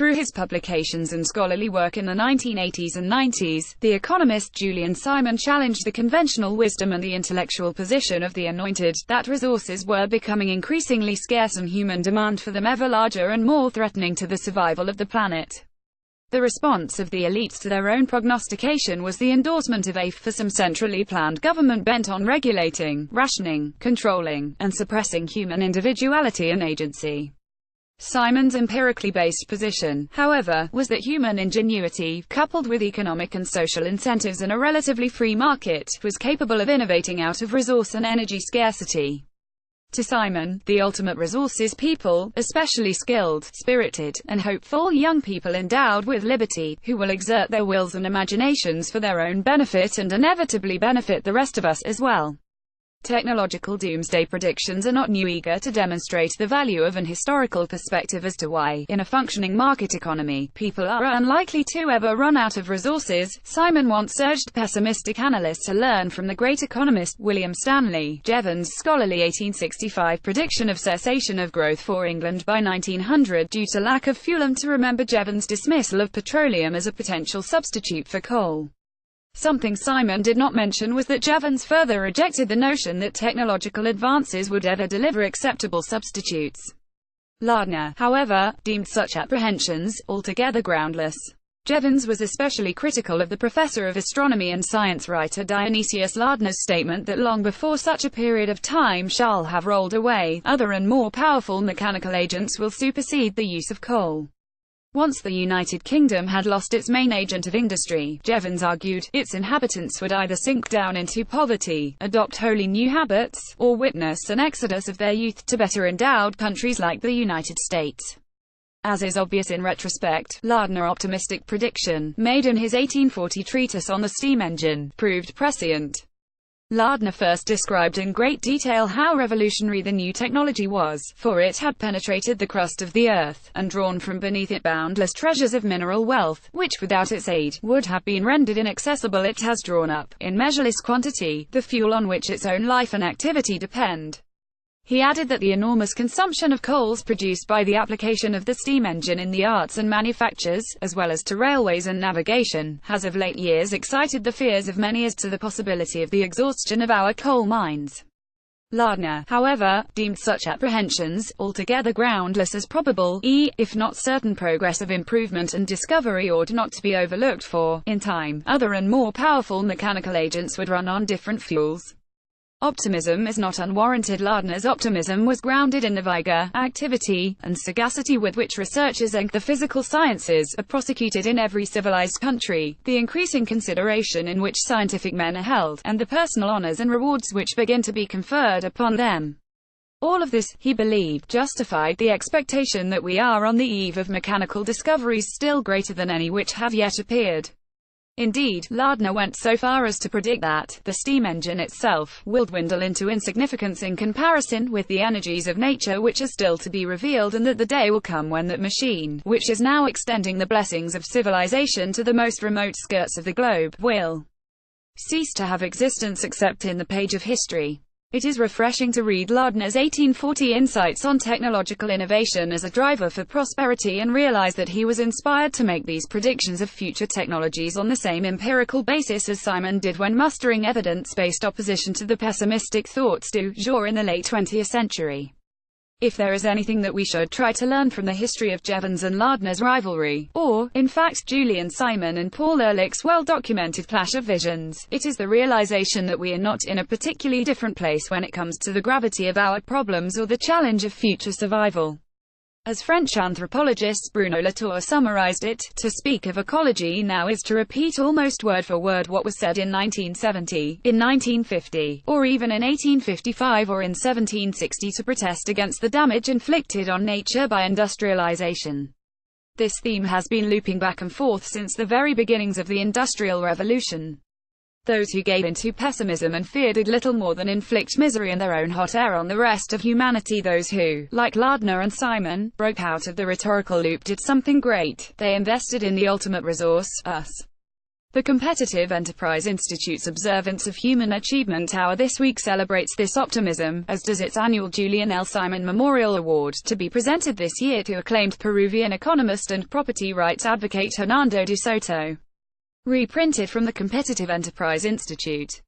Through his publications and scholarly work in the 1980s and 90s, the economist Julian Simon challenged the conventional wisdom and the intellectual position of the anointed, that resources were becoming increasingly scarce and human demand for them ever larger and more threatening to the survival of the planet. The response of the elites to their own prognostication was the endorsement of a for some centrally planned government bent on regulating, rationing, controlling, and suppressing human individuality and agency. Simon's empirically based position, however, was that human ingenuity, coupled with economic and social incentives and a relatively free market, was capable of innovating out of resource and energy scarcity. To Simon, the ultimate resource is people, especially skilled, spirited, and hopeful young people endowed with liberty, who will exert their wills and imaginations for their own benefit and inevitably benefit the rest of us as well. Technological doomsday predictions are not new, eager to demonstrate the value of an historical perspective as to why, in a functioning market economy, people are unlikely to ever run out of resources. Simon once urged pessimistic analysts to learn from the great economist, William Stanley Jevons' scholarly 1865 prediction of cessation of growth for England by 1900 due to lack of fuel, and to remember Jevons' dismissal of petroleum as a potential substitute for coal. Something Simon did not mention was that Jevons further rejected the notion that technological advances would ever deliver acceptable substitutes. Lardner, however, deemed such apprehensions altogether groundless. Jevons was especially critical of the professor of astronomy and science writer Dionysius Lardner's statement that long before such a period of time shall have rolled away, other and more powerful mechanical agents will supersede the use of coal. Once the United Kingdom had lost its main agent of industry, Jevons argued, its inhabitants would either sink down into poverty, adopt wholly new habits, or witness an exodus of their youth to better endowed countries like the United States. As is obvious in retrospect, Lardner's optimistic prediction, made in his 1840 treatise on the steam engine, proved prescient. Lardner first described in great detail how revolutionary the new technology was, for it had penetrated the crust of the earth, and drawn from beneath it boundless treasures of mineral wealth, which without its aid, would have been rendered inaccessible. It has drawn up, in measureless quantity, the fuel on which its own life and activity depend. He added that the enormous consumption of coals produced by the application of the steam engine in the arts and manufactures, as well as to railways and navigation, has of late years excited the fears of many as to the possibility of the exhaustion of our coal mines. Lardner, however, deemed such apprehensions altogether groundless, as probable, if not certain progress of improvement and discovery ought not to be overlooked, for, in time, other and more powerful mechanical agents would run on different fuels. Optimism is not unwarranted. Lardner's optimism was grounded in the vigor, activity, and sagacity with which researchers in the physical sciences are prosecuted in every civilized country, the increasing consideration in which scientific men are held, and the personal honors and rewards which begin to be conferred upon them. All of this, he believed, justified the expectation that we are on the eve of mechanical discoveries still greater than any which have yet appeared. Indeed, Lardner went so far as to predict that the steam engine itself will dwindle into insignificance in comparison with the energies of nature which are still to be revealed, and that the day will come when that machine, which is now extending the blessings of civilization to the most remote skirts of the globe, will cease to have existence except in the page of history. It is refreshing to read Lardner's 1840 insights on technological innovation as a driver for prosperity, and realize that he was inspired to make these predictions of future technologies on the same empirical basis as Simon did when mustering evidence-based opposition to the pessimistic thoughts du jour in the late 20th century. If there is anything that we should try to learn from the history of Jevons and Lardner's rivalry, or, in fact, Julian Simon and Paul Ehrlich's well-documented clash of visions, it is the realization that we are not in a particularly different place when it comes to the gravity of our problems or the challenge of future survival. As French anthropologist Bruno Latour summarized it, to speak of ecology now is to repeat almost word for word what was said in 1970, in 1950, or even in 1855 or in 1760 to protest against the damage inflicted on nature by industrialization. This theme has been looping back and forth since the very beginnings of the Industrial Revolution. Those who gave in to pessimism and fear did little more than inflict misery and their own hot air on the rest of humanity. Those who, like Lardner and Simon, broke out of the rhetorical loop did something great. They invested in the ultimate resource, us. The Competitive Enterprise Institute's Observance of Human Achievement Hour this week celebrates this optimism, as does its annual Julian L. Simon Memorial Award, to be presented this year to acclaimed Peruvian economist and property rights advocate Hernando de Soto. Reprinted from the Competitive Enterprise Institute.